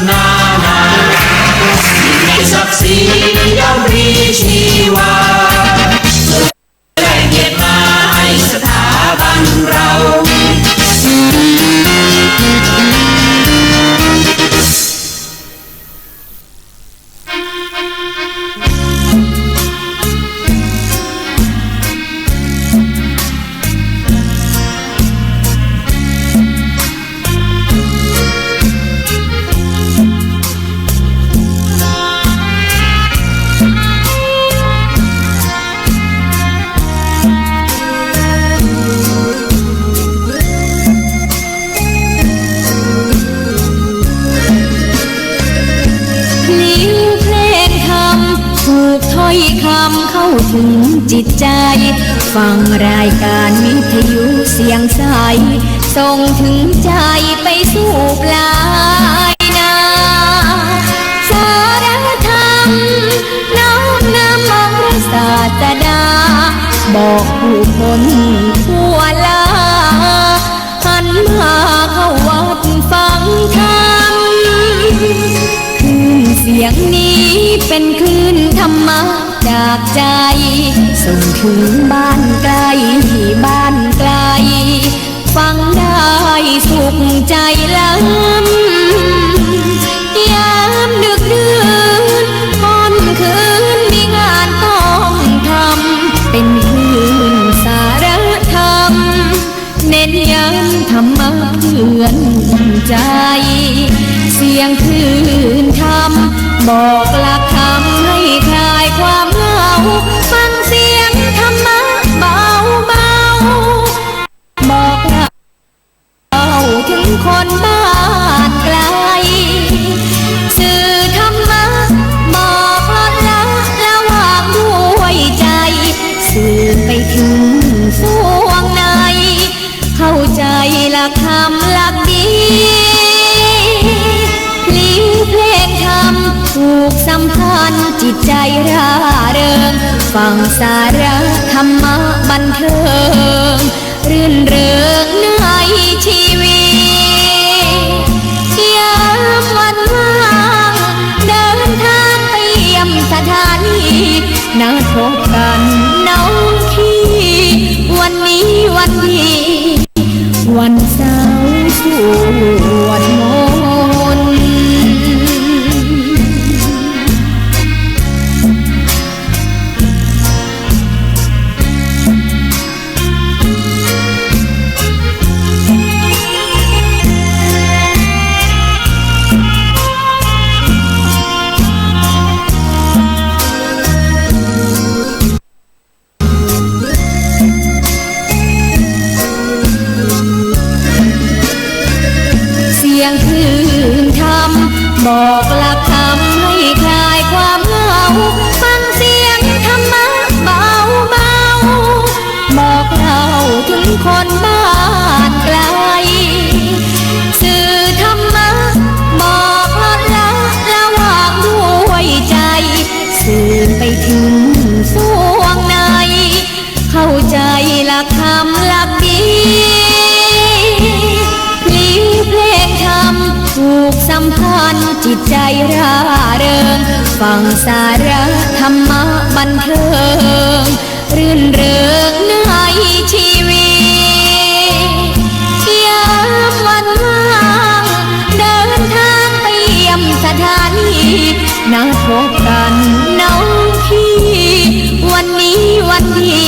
นานาในศักดิ์ศรีย่อมมีชีวาได้เกียรติมาให้สถาบันเราเข้าถึงจิตใจฟังรายการวิทยุเสียงใสส่งถึงใจไปสู่ปลายนาสารธรรมน้อมนำเอาพระศาสดาบอกผู้คนทั่วลาหันมาเข้าวัดฟังธรรมคลื่นเสียงนี้เป็นคลื่นธรรมะจากใจส่งถึงบ้านไกลบ้านไกลฟังได้สุขใจล้ำยามดึกดื่นค่ำคืนมีงานต้องทำเป็นคลื่นสารธรรมเน้นย้ำธรรมะเพื่อนใจเสียงคลื่นธรรมบอกหลักธรรมให้คลายความเหงาฟังเสียงธรรมะเบาเบาบอกเราถึงคนบ้านไกลสื่อธรรมะบอกลดละระหว่างด้วยใจสื่อไปถึงสวงในเข้าใจหลักธรรมหลักดีเพลงธรรมผูกสัมพันธ์จิตใจร่าเริงฟังสาระธรรมะบันเทิงรื่นเริงในชีวิตยามวันว่างเดินทางไปเยี่ยมสถานีนัดพบกันน้องพี่วันนี้วันดีวันเสาร์สวดมนต์บอกหลักธรรมให้คลายความเหงาฟังเสียงธรรมะเบาเบาบอกเราถึงคนบ้านไกลสื่อธรรมะบอกลดละระหว่างด้วยใจสื่อไปถึงสวงในเข้าใจหลักธรรมหลักดีเพลงธรรมผูกสัมพันธ์จิตใจร่าเริงฟังสาระธรรมะบันเทิงรื่นเริงในชีวิตยามวันว่างเดินทางไปเยี่ยมสถานีนัดพบกันน้องพี่วันนี้วันดี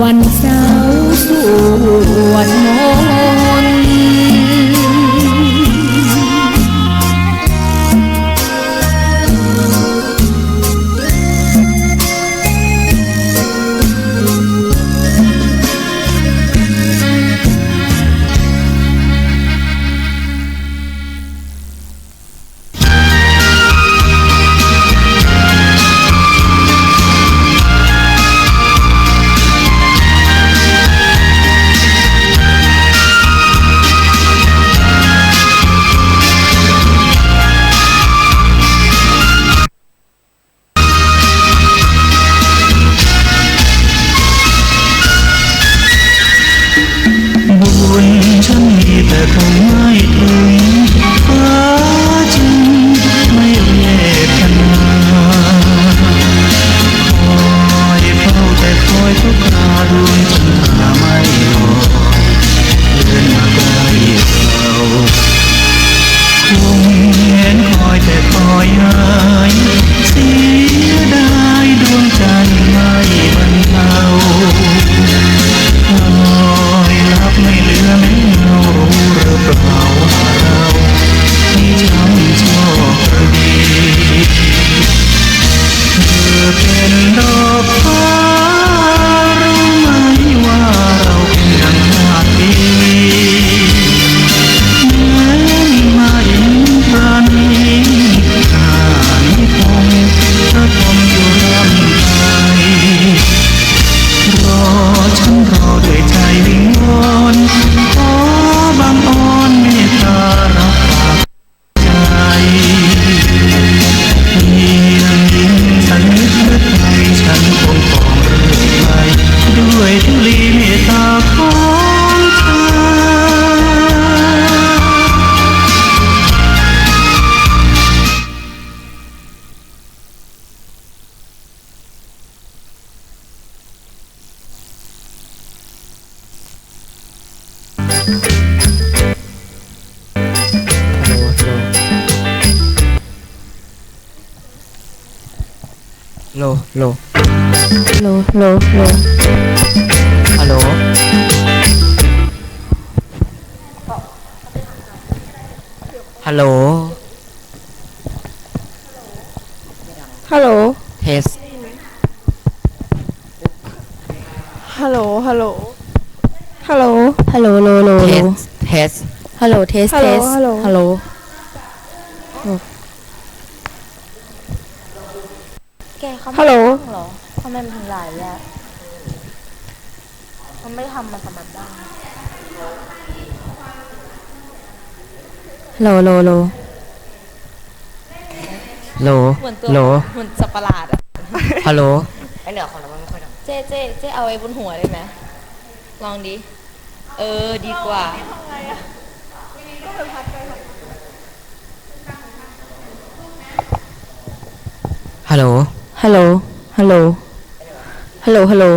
วันเสาร์สวดมนต์ เ ธุลีเมตตาของเธอ โลโล โลโลโล ฮัลโหล ฮัลโหล ฮัลโหล เทส ฮัลโหล ฮัลโหล ฮัลโหล ฮัลโหลโลโล เท โล ส เทส ฮัลโหลเทส ฮัล เท โหล ส ฮัลโหล ฮัลโหล แกเขา ฮัลโหล ไม่เหรอทำไมมันถึงหลายแล้วมันไม่ทำมันสมัครบ้าง โลโลโล โล เหมือนตัว โล เหมือนสัตว์ประหลาดอะ ฮัลโหล ไอเหนือของเราไม่ค่อยดังเจ๊เอาไว้บนหัวได้ไหมลองดิ ดีกว่า ฮัลโหล ฮัลโหลฮัลโหลฮัลโหลฮัลโหล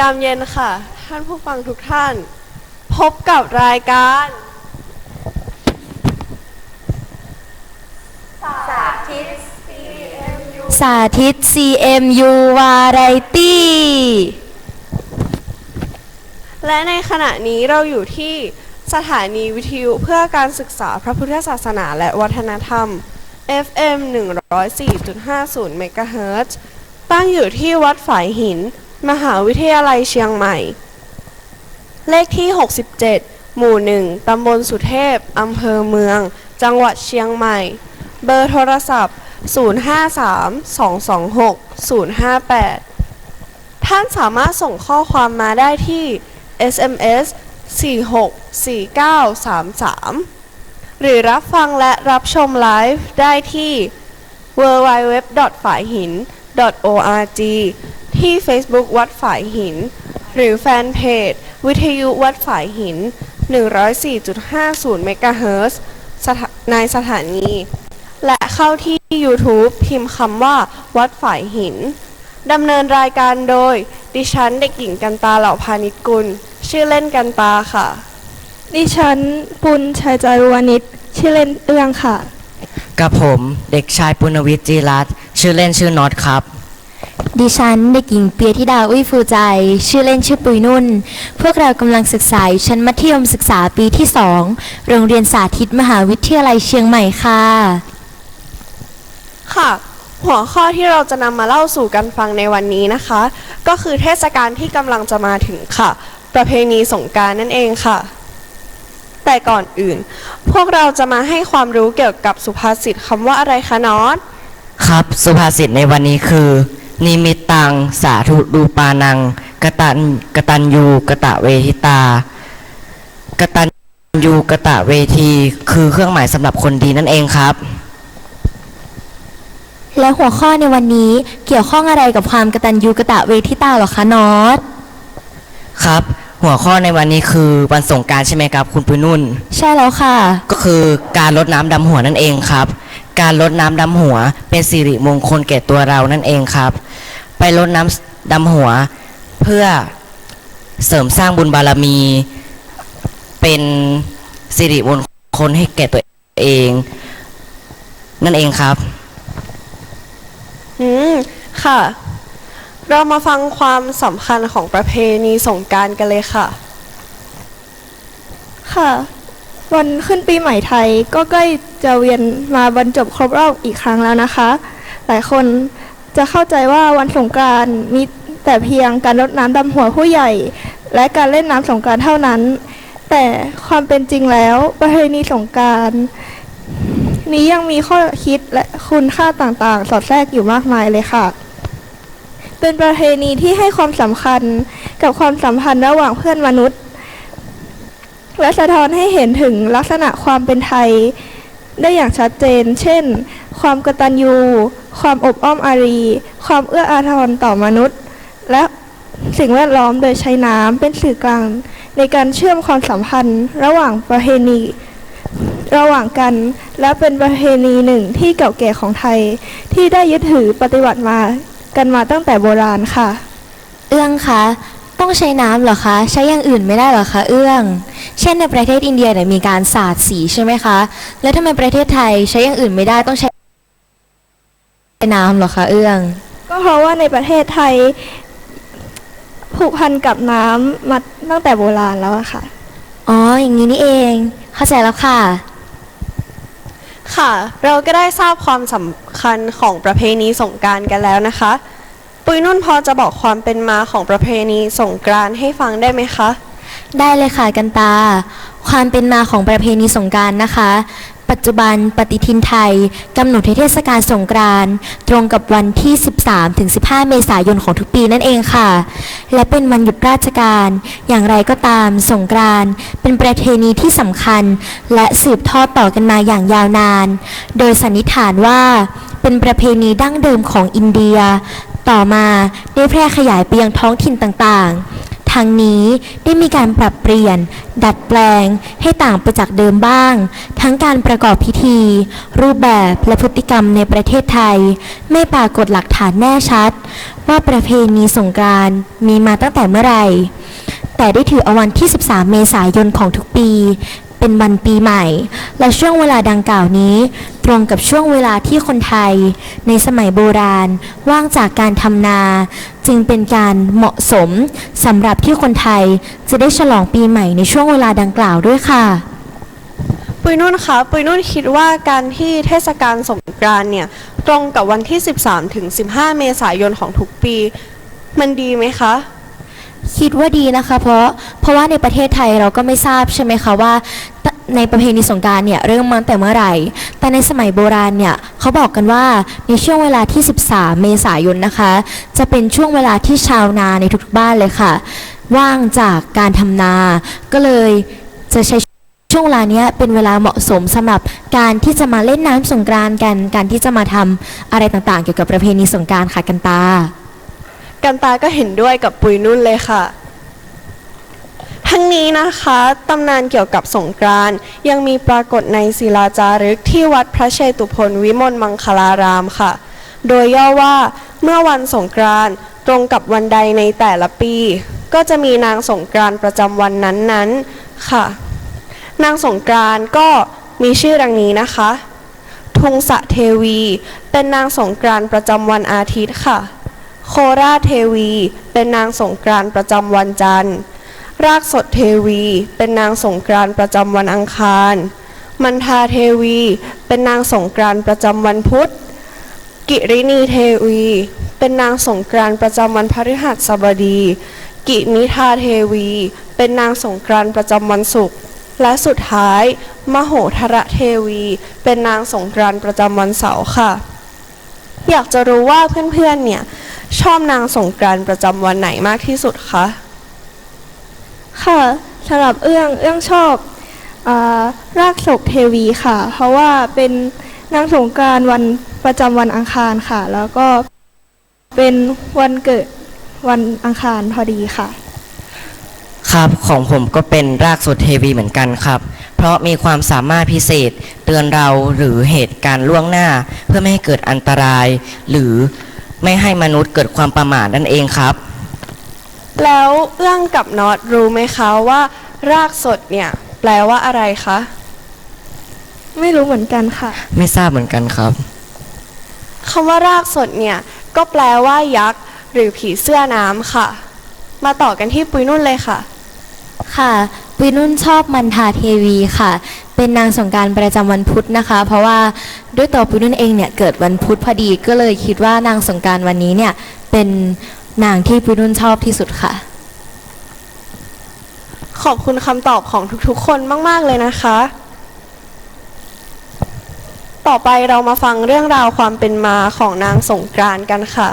ยามเย็นค่ะ ท่านผู้ฟังทุกท่าน พบกับรายการ สาธิต CMU Variety และในขณะนี้เราอยู่ที่สถานีวิทยุเพื่อการศึกษาพระพุทธศาสนาและวัฒนธรรม FM 104.50 เมกะเฮิรตซ์ตั้งอยู่ที่วัดฝายหิน มหาวิทยาลัยเชียงใหม่ เลขที่ 67 หมู่ 1 ตำบลสุเทพ อำเภอเมือง จังหวัดเชียงใหม่ เบอร์โทรศัพท์ 053-226-058 ท่านสามารถส่งข้อความมาได้ที่ SMS 464933 หรือรับฟังและรับชมไลฟ์ได้ที่ www.phaihin.org ที่ Facebook วัดฝายหิน หรือแฟนเพจวิทยุวัดฝายหิน 104.50 เมกะเฮิรตซ์ในสถานี และเข้าที่ YouTube พิมพ์คำว่าวัดฝายหิน ดำเนินรายการโดย ดิฉันเด็กหญิงกันตาเหล่าพาณิชกุล ชื่อเล่นกันตาค่ะ ดิฉันปุณชัยจารุวณิชชื่อเล่นเอื้องค่ะ กับผมเด็กชายปุณวิทย์จีรัตน์ชื่อเล่นชื่อน็อตครับ ดิฉันเด็กหญิงเปียธิดาอุ้ยฟูใจ ชื่อเล่นชื่อปุยนุ่น พวกเรากำลังศึกษาอยู่ชั้นมัธยมศึกษาปีที่ 2 โรงเรียนสาธิตมหาวิทยาลัยเชียงใหม่ค่ะ ค่ะ หัวข้อที่เราจะนำมาเล่าสู่กันฟังในวันนี้นะคะ ก็คือเทศกาลที่กำลังจะมาถึงค่ะ ประเพณีสงกรานต์นั่นเองค่ะ แต่ก่อนอื่น พวกเราจะมาให้ความรู้เกี่ยวกับสุภาษิตคำว่าอะไรคะน็อต ครับ สุภาษิตในวันนี้คือ นิมิตตัง สาธุรูปานัง กตัญญูกตเวทิตา กตัญญูกตเวที คือเครื่องหมายสำหรับคนดีนั่นเองครับ และหัวข้อในวันนี้เกี่ยวข้องอะไรกับความกตัญญูกตเวทิตาหรอคะนอต ครับ หัวข้อในวันนี้คือวันสงกรานต์ใช่ไหมครับคุณปุ้ยนุ่น ใช่แล้วค่ะ ก็คือการรดน้ำดำหัวนั่นเองครับ การรดน้ำดำหัวเป็นสิริมงคลแก่ตัวเรานั่นเองครับ ไปรดน้ำดำหัวเพื่อเสริมสร้างบุญบารมี เป็นสิริมงคลให้แก่ตัวเอง นั่นเองครับ ค่ะ เรามาฟังความสำคัญของประเพณีสงกรานต์กันเลยค่ะ ค่ะ วันขึ้นปีใหม่ไทยก็ใกล้จะเวียนมาบรรจบครบรอบอีกครั้งแล้วนะคะ หลายคนจะเข้าใจว่าวันสงกรานต์มีแต่เพียงการรดน้ำดำหัวผู้ใหญ่ และการเล่นน้ำสงกรานต์เท่านั้น แต่ความเป็นจริงแล้วประเพณีสงกรานต์นี้ยังมีข้อคิดและคุณค่าต่างๆ สอดแทรกอยู่มากมายเลยค่ะ เป็นประเพณีที่ให้ความสำคัญกับความสัมพันธ์ระหว่างเพื่อนมนุษย์ และสะท้อนให้เห็นถึงลักษณะความเป็นไทยได้อย่างชัดเจน เช่น ความกตัญญู ความอบอ้อมอารี ความเอื้ออาทรต่อมนุษย์ และสิ่งแวดล้อมโดยใช้น้ำเป็นสื่อกลางในการเชื่อมความสัมพันธ์ระหว่างประเพณีระหว่างกัน และเป็นประเพณีหนึ่งที่เก่าแก่ของไทยที่ได้ยึดถือปฏิบัติมากันมาตั้งแต่โบราณค่ะ เอื้องคะต้องใช้น้ำเหรอคะใช้อย่างอื่นไม่ได้เหรอคะเอื้องเช่นในประเทศอินเดียเนี่ยมีการสาดสีใช่ไหมคะแล้วทำไมประเทศไทยใช้อย่างอื่นไม่ได้ต้องใช้น้ำเหรอคะเอื้องก็เพราะว่าในประเทศไทยผูกพันกับน้ำมาตั้งแต่โบราณแล้วอะค่ะอ๋ออย่างนี้นี่เองเข้าใจแล้วค่ะค่ะ เราก็ได้ทราบความสำคัญของประเพณีสงกรานต์กันแล้วนะคะ ปุยนุ่นพอจะบอกความเป็นมาของประเพณีสงกรานต์ให้ฟังได้ไหมคะ ได้เลยค่ะกันตาความเป็นมาของประเพณีสงกรานต์นะคะ ปัจจุบันปฏิทินไทยกำหนดให้เทศกาลสงกรานต์ตรงกับวันที่ 13-15 เมษายนของทุกปีนั่นเองค่ะและเป็นวันหยุดราชการอย่างไรก็ตามสงกรานต์เป็นประเพณีที่สำคัญและสืบทอดต่อกันมาอย่างยาวนานโดยสันนิษฐานว่าเป็นประเพณีดั้งเดิมของอินเดียต่อมาได้แพร่ขยายไปยังท้องถิ่นต่างๆทางนี้ได้มีการปรับเปลี่ยนดัดแปลงให้ต่างไปจากเดิมบ้างทั้งการประกอบพิธีรูปแบบและพฤติกรรมในประเทศไทยไม่ปรากฏหลักฐานแน่ชัดว่าประเพณีสงกรานต์มีมาตั้งแต่เมื่อไหร่แต่ได้ถือเอาวันที่ 13 เมษายนของทุกปีเป็นวันปีใหม่และช่วงเวลาดังกล่าวนี้ตรงกับช่วงเวลาที่คนไทยในสมัยโบราณว่างจากการทำนาจึงเป็นการเหมาะสมสำหรับที่คนไทยจะได้ฉลองปีใหม่ในช่วงเวลาดังกล่าวด้วยค่ะปุยนุ่นคะปุยนุ่นคิดว่าการที่เทศกาลสงกรานต์เนี่ยตรงกับวันที่ 13-15 เมษายนของทุกปีมันดีไหมคะคิดว่าดีนะคะเพราะว่าในประเทศไทยเราก็ไม่ทราบใช่ไหมคะว่าในประเพณีสงกรานต์เนี่ยเริ่มมาตั้งแต่เมื่อไหร่แต่ในสมัยโบราณเนี่ยเขาบอกกันว่าในช่วงเวลาที่ 13 เมษายนนะคะจะเป็นช่วงเวลาที่ชาวนาในทุกๆบ้านเลยค่ะว่างจากการทำนาก็เลยจะใช้ช่วงเวลานี้เป็นเวลาเหมาะสมสำหรับการที่จะมาเล่นน้ำสงกรานต์กันการที่จะมาทำอะไรต่างๆเกี่ยวกับประเพณีสงกรานต์ค่ะกันตาก็เห็นด้วยกับปุยนุ่นเลยค่ะทั้งนี้นะคะตำนานเกี่ยวกับสงกรานต์ยังมีปรากฏในศิลาจารึกที่วัดพระเชตุพนวิมลมังคลารามค่ะโดยย่อว่าเมื่อวันสงกรานต์ตรงกับวันใดในแต่ละปีก็จะมีนางสงกรานต์ประจำวันนั้นๆค่ะนางสงกรานต์ก็มีชื่อดังนี้นะคะทุงสะเทวีเป็นนางสงกรานต์ประจำวันอาทิตย์ค่ะโคราชเทวีเป็นนางสงกรานต์ประจำวันจันทร์รากสดเทวีเป็นนางสงกรานต์ประจำวันอังคารมันทาเทวีเป็นนางสงกรานต์ประจำวันพุธกิริณีเทวีเป็นนางสงกรานต์ประจำวันพฤหัสบดีกินิทาเทวีเป็นนางสงกรานต์ประจำวันศุกร์และสุดท้ายมโหธรเทวีเป็นนางสงกรานต์ประจำวันเสาร์ค่ะอยากจะรู้ว่าเพื่อนๆเนี่ยชอบนางสงกรานต์ประจำวันไหนมากที่สุดคะค่ะสำหรับเอื้องชอบรากศกเทวีค่ะเพราะว่าเป็นนางสงกรานต์วันประจำวันอังคารค่ะแล้วก็เป็นวันเกิดวันอังคารพอดีค่ะครับของผมก็เป็นรากสดเทวีเหมือนกันครับเพราะมีความสามารถพิเศษเตือนเราหรือเหตุการณ์ล่วงหน้าเพื่อไม่ให้เกิดอันตรายหรือไม่ให้มนุษย์เกิดความประมาทนั่นเองครับแล้วเอื้องกับน็อตรู้ไหมคะว่ารากสดเนี่ยแปลว่าอะไรคะ ไม่รู้เหมือนกันค่ะ ไม่ทราบเหมือนกันครับ คำว่ารากสดเนี่ยก็แปลว่ายักษ์หรือผีเสื้อน้ำค่ะ มาต่อกันที่ปุยนุ่นเลยค่ะ ค่ะปุยนุ่นชอบมันทาเทวีค่ะ เป็นนางสงกรานต์ประจำวันพุธนะคะ เพราะว่าด้วยตัวปุยนุ่นเองเนี่ยเกิดวันพุธพอดีก็เลยคิดว่านางสงกรานต์วันนี้เนี่ยเป็นนางที่ปุยนุ่นชอบที่สุดค่ะ ขอบคุณคำตอบของทุกๆ คนมากๆเลยนะคะ ต่อไปเรามาฟังเรื่องราวความเป็นมาของนางสงกรานต์กันค่ะ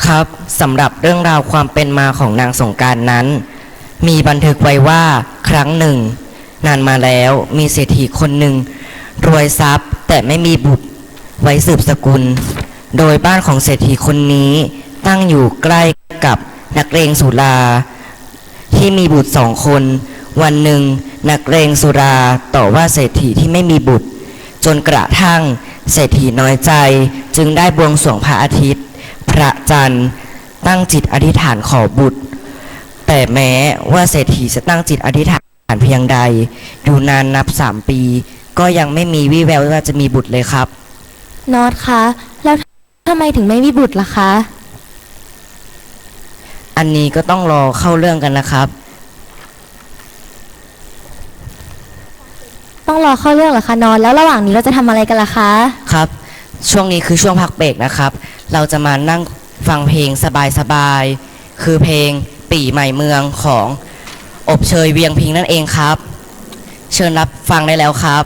ครับสำหรับเรื่องราวความเป็นมาของนางสงกรานต์นั้น มีบันทึกไว้ว่าครั้งหนึ่ง นานมาแล้วมีเศรษฐีคนหนึ่งรวยทรัพย์แต่ไม่มีบุตรไว้สืบสกุล โดยบ้านของเศรษฐีคนนี้ตั้งอยู่ใกล้กับนักเลงสุราที่มีบุตร2 คน วันหนึ่งนักเลงสุราต่อว่าเศรษฐีที่ไม่มีบุตร จนกระทั่งเศรษฐีน้อยใจจึงได้บวงสรวงพระอาทิตย์ พระจันทร์ตั้งจิตอธิษฐานขอบุตร แต่แม้ว่าเศรษฐีจะตั้งจิตอธิษฐานเพียงใดอยู่นานนับ3 ปีก็ยังไม่มีวี่แววว่าจะมีบุตรเลยครับ นอตคะแล้วทำไมถึงไม่มีบุตรล่ะคะ อันนี้ก็ต้องรอเข้าเรื่องกันนะครับ ต้องรอเข้าเรื่องเหรอคะนอตแล้วระหว่างนี้เราจะทำอะไรกันล่ะคะ ครับ ช่วงนี้คือช่วงพักเบรกนะครับ เราจะมานั่งฟังเพลงสบายๆคือเพลงปี่ใหม่เมืองของอบเชยเวียงพิงนั่นเองครับ เชิญรับฟังได้แล้วครับ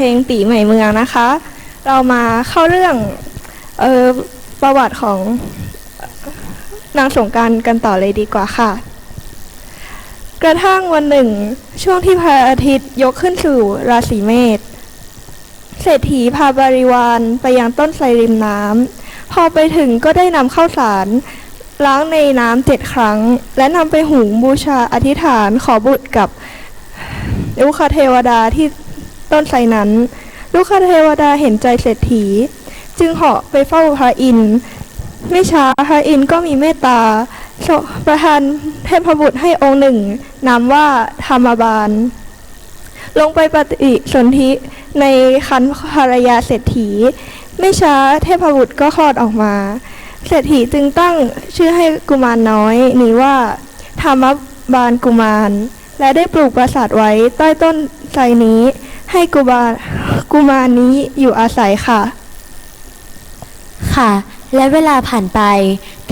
เพลงปีใหม่เมืองนะคะ เรามาเข้าเรื่องเออประวัติของนางสงกรานต์กันต่อเลยดีกว่าค่ะ กระทั่งวันหนึ่งช่วงที่พระอาทิตย์ยกขึ้นสู่ราศีเมษเศรษฐีพาบริวารไปยังต้นไทรริมน้ำพอไปถึงก็ได้นำข้าวสารล้างในน้ำ7 ครั้ง และนำไปหุงบูชาอธิษฐานขอบุตรกับลูกคเทวดาที่ต้นไทรนั้น ลูกคเทวดาเห็นใจเศรษฐีจึงเหาะไปเฝ้าพระอินทร์ไม่ช้าพระอินทร์ก็มีเมตตาประทานเทพบุตรให้องค์หนึ่งนามว่าธรรมบาลลงไปปฏิสนธิในครรภ์ภรรยาเศรษฐีไม่ช้าเทพบุตรก็คลอดออกมาเศรษฐีจึงตั้งชื่อให้กุมารน้อยนี้ว่าธรรมบาลกุมารและได้ปลูกปราสาทไว้ใต้ต้นไทรนี้ให้กุมารนี้อยู่อาศัยค่ะ ค่ะ และเวลาผ่านไป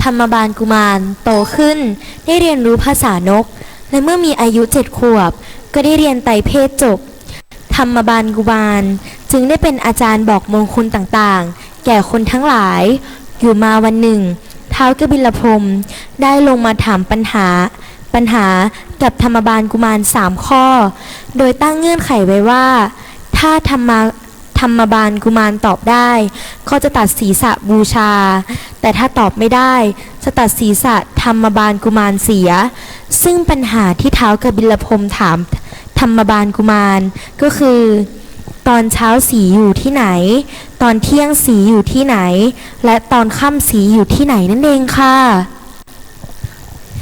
ธรรมบาลกุมารโตขึ้นได้เรียนรู้ภาษานก และเมื่อมีอายุ7 ขวบก็ได้เรียนไตรเพศจบ ธรรมบาลกุมารจึงได้เป็นอาจารย์บอกมงคลต่างๆ แก่คนทั้งหลาย อยู่มาวันหนึ่งท้าวกบิลพรหมได้ลงมาถามปัญหากับธรรมบาลกุมาร3 ข้อ โดยตั้งเงื่อนไขไว้ว่าถ้าธรรมบาลกุมารตอบได้ก็จะตัดศีรษะบูชา แต่ถ้าตอบไม่ได้จะตัดศีรษะธรรมบาลกุมารเสีย ซึ่งปัญหาที่ท้าวกบิลพรหมถามธรรมบาลกุมารก็คือ ตอนเช้าสีอยู่ที่ไหน ตอนเที่ยงสีอยู่ที่ไหน และตอนค่ำสีอยู่ที่ไหนนั่นเองค่ะ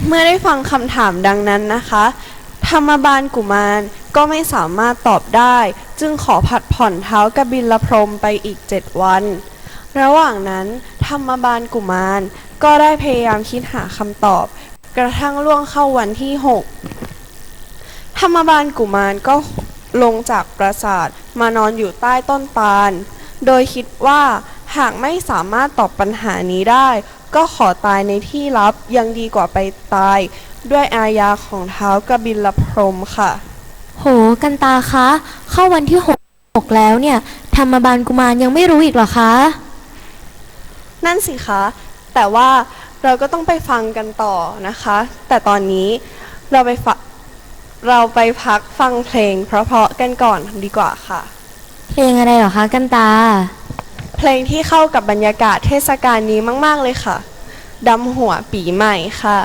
เมื่อได้ฟังคำถามดังนั้นนะคะ ธรรมบาลกุมารก็ไม่สามารถตอบได้ จึงขอผัดผ่อนท้าวกบิลพรหมไปอีก7 วัน ระหว่างนั้นธรรมบาลกุมารก็ได้พยายามคิดหาคำตอบ กระทั่งล่วงเข้าวันที่ 6 ธรรมบาลกุมารก็ลงจากปราสาทมานอนอยู่ใต้ต้นตาล โดยคิดว่าหากไม่สามารถตอบปัญหานี้ได้ ก็ขอตายในที่ลับยังดีกว่าไปตายด้วยอาญาของท้าวกบิลพรหมค่ะ โหกันตาคะเข้าวันที่6แล้วเนี่ยธรรมบาลกุมารยังไม่รู้อีกเหรอคะ นั่นสิคะ แต่ว่าเราก็ต้องไปฟังกันต่อนะคะ แต่ตอนนี้เราไปพักฟังเพลงเพราะๆกันก่อนดีกว่าค่ะ เพลงอะไรเหรอคะกันตา เพลงที่เข้ากับบรรยากาศเทศกาลนี้มากๆเลยค่ะดำหัวปีใหม่ค่ะ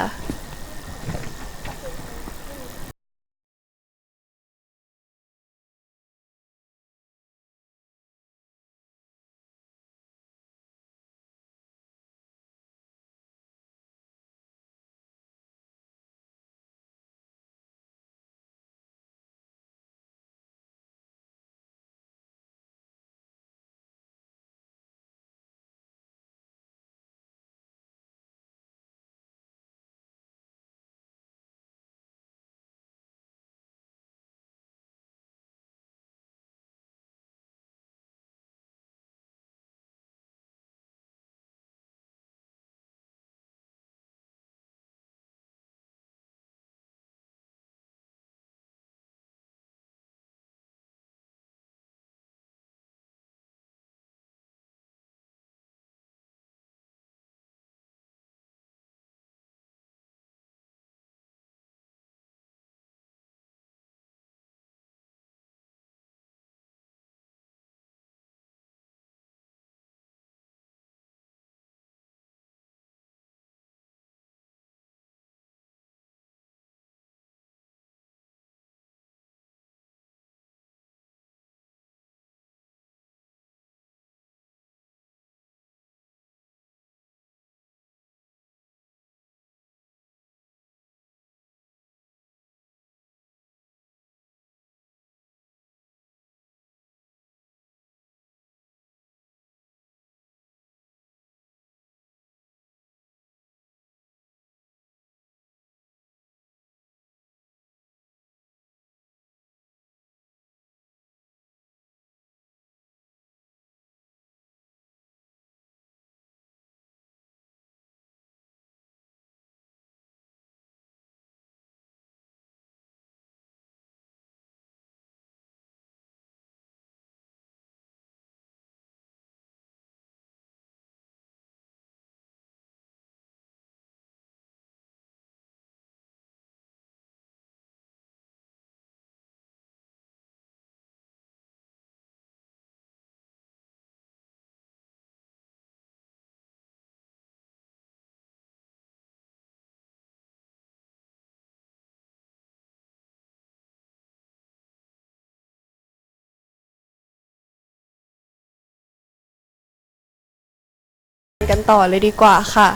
กันต่อเลยดีกว่าค่ะ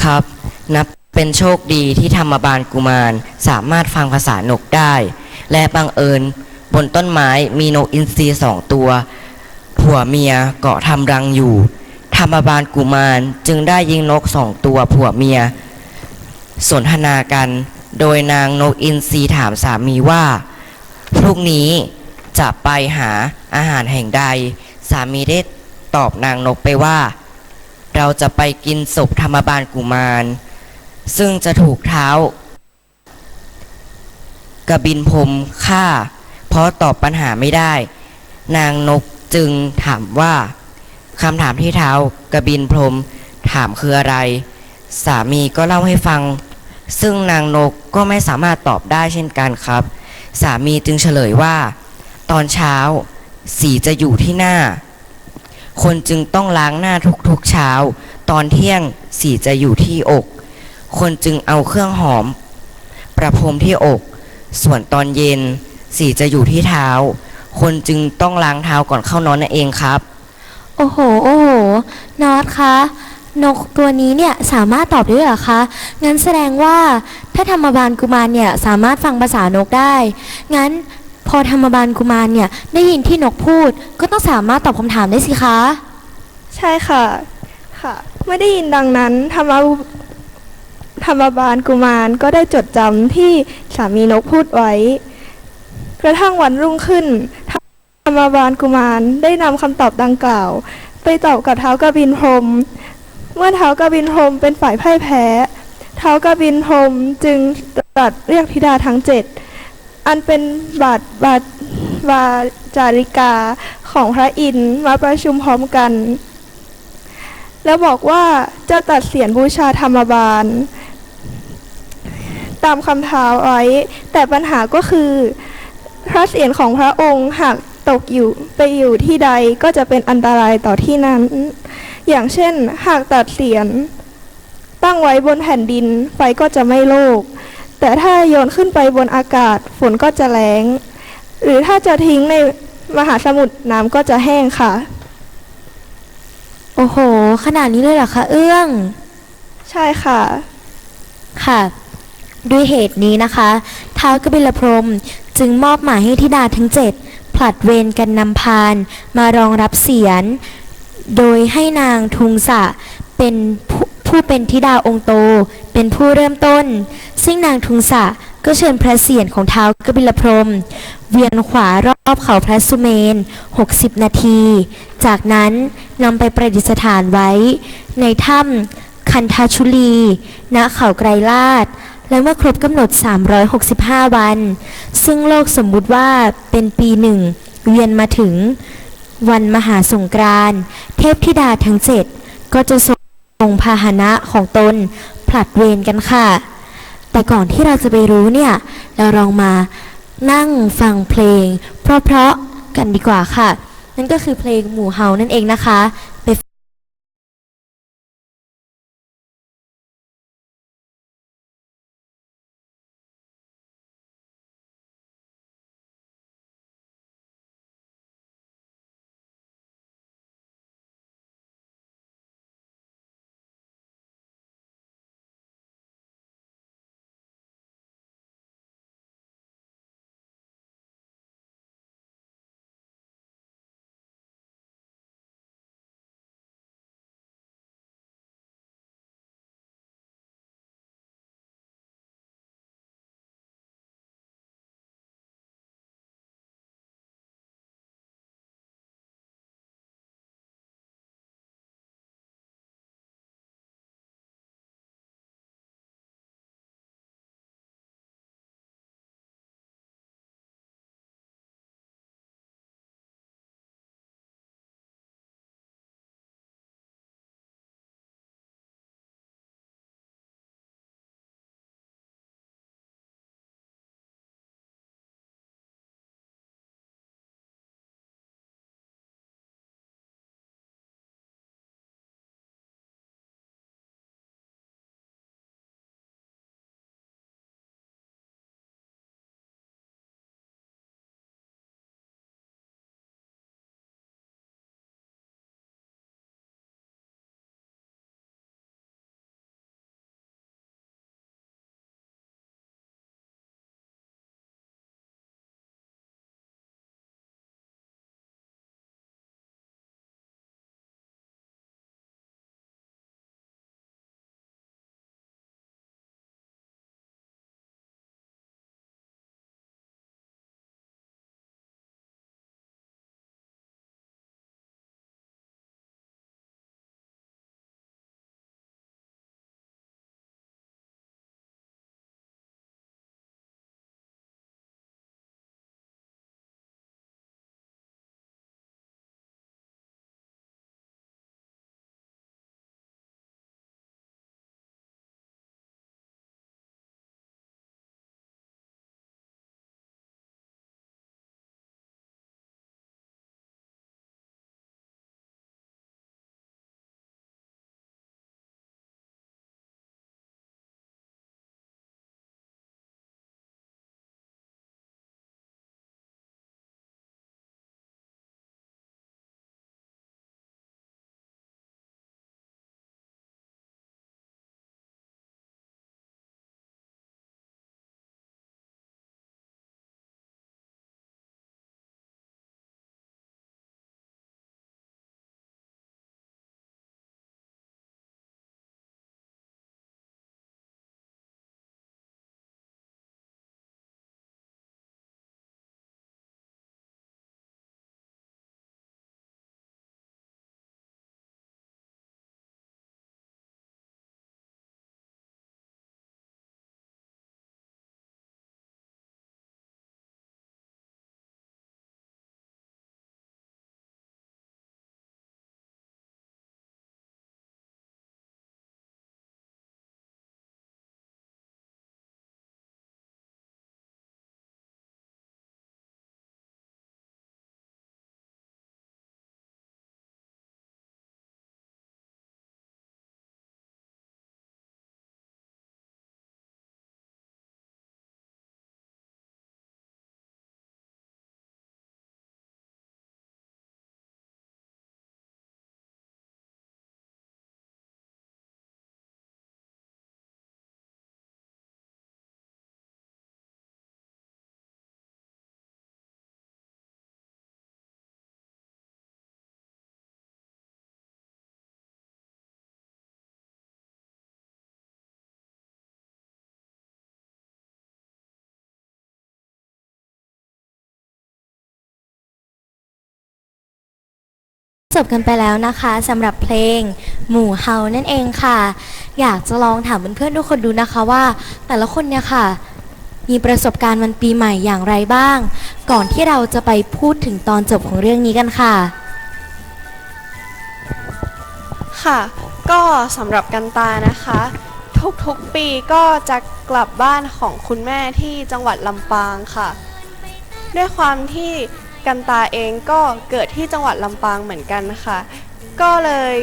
ครับ นับเป็นโชคดีที่ธรรมบาลกุมารสามารถฟังภาษานกได้ และบังเอิญบนต้นไม้มีนกอินทรี2 ตัว ผัวเมียเกาะทำรังอยู่ ธรรมบาลกุมารจึงได้ยิงนก2 ตัวผัวเมีย สนทนากัน โดยนางนกอินทรีถามสามีว่า พรุ่งนี้จะไปหาอาหารแห่งใด สามีได้ตอบนางนกไปว่า เราจะไปกินศพธรรมบาลกุมาร ซึ่งจะถูกเท้ากบินพรหมฆ่า เพราะตอบปัญหาไม่ได้ นางนกจึงถามว่าคำถามที่เท้ากบินพรหมถามคืออะไร สามีก็เล่าให้ฟัง ซึ่งนางนกก็ไม่สามารถตอบได้เช่นกันครับ สามีจึงเฉลยว่า ตอนเช้าสีจะอยู่ที่หน้า คนจึงต้องล้างหน้าทุกๆเช้า ตอนเที่ยงสีจะอยู่ที่อก คนจึงเอาเครื่องหอมประพรมที่อก ส่วนตอนเย็นสีจะอยู่ที่เท้า คนจึงต้องล้างเท้าก่อนเข้านอนนั่นเองครับ โอ้โห โอ้โห นอตคะ นกตัวนี้เนี่ยสามารถตอบได้ด้วยเหรอคะ งั้นแสดงว่าถ้าธรรมบาลกุมารเนี่ยสามารถฟังภาษานกได้ งั้นพอธรรมบาลกุมารเนี่ยได้ยินที่นกพูดก็ต้องสามารถตอบคำถามได้สิคะ ใช่ค่ะค่ะเมื่อได้ยินดังนั้นธรรมบาลกุมารก็ได้จดจำที่สามีนกพูดไว้ กระทั่งวันรุ่งขึ้น ธรรมบาลกุมารได้นำคำตอบดังกล่าว ไปตอบกับท้าวกบินพรหมเมื่อท้าวกบินพรหมเป็นฝ่ายพ่ายแพ้ท้าวกบินพรหมจึงตรัสเรียกธิดาทั้ง7 อันเป็นบาจาริกาของพระอินทร์มาประชุมพร้อมกัน แล้วบอกว่าจะตัดเศียรบูชาธรรมบาลตามคำท้าไว้ แต่ปัญหาก็คือพระเศียรของพระองค์หากตกอยู่ไปอยู่ที่ใดก็จะเป็นอันตรายต่อที่นั้น อย่างเช่นหากตัดเศียรตั้งไว้บนแผ่นดินไฟก็จะไม่โลก แต่ถ้าโยนขึ้นไปบนอากาศฝนก็จะแล้ง หรือถ้าจะทิ้งในมหาสมุทรน้ำก็จะแห้งค่ะ โอ้โห ขนาดนี้เลยเหรอคะเอื้อง ใช่ค่ะ ค่ะ ด้วยเหตุนี้นะคะท้าวกบิลพรหมจึงมอบหมายให้ธิดาทั้ง7ผลัดเวรกันนำพานมารองรับเสียร โดยให้นางทุงสะเป็นผู้เป็นธิดาองค์โตเป็นผู้เริ่มต้น ซึ่งนางทุงสะก็เชิญพระเศียรของท้าวกบิลพรหมเวียนขวารอบเขาพระสุเมน60 นาที จากนั้นนำไปประดิษฐานไว้ในถ้ำคันธชุลี ณ เขาไกรลาศ และเมื่อครบกำหนด365 วัน ซึ่งโลกสมมุติว่าเป็นปีหนึ่งเวียนมาถึงวันมหาสงกรานต์เทพธิดาทั้ง7ก็จะส่งพาหนะของตนผลัดเวรกันค่ะ แต่ก่อนที่เราจะไปรู้เนี่ยเราลองมานั่งฟังเพลงเพราะๆกันดีกว่าค่ะ นั่นก็คือเพลงหมู่เฮานั่นเองนะคะไป จบกันไปแล้วนะคะสำหรับเพลงหมู่เฮานั่นเองค่ะ อยากจะลองถามเพื่อนๆทุกคนดูนะคะว่า แต่ละคนเนี่ยค่ะ มีประสบการณ์วันปีใหม่อย่างไรบ้าง ก่อนที่เราจะไปพูดถึงตอนจบของเรื่องนี้กันค่ะ ค่ะ ก็สำหรับกันตานะคะ ทุกๆปีก็จะกลับบ้านของคุณแม่ที่จังหวัดลำปางค่ะ ด้วยความที่กันตาเองก็เกิดที่จังหวัดลำปางเหมือนกันค่ะ ก็เลย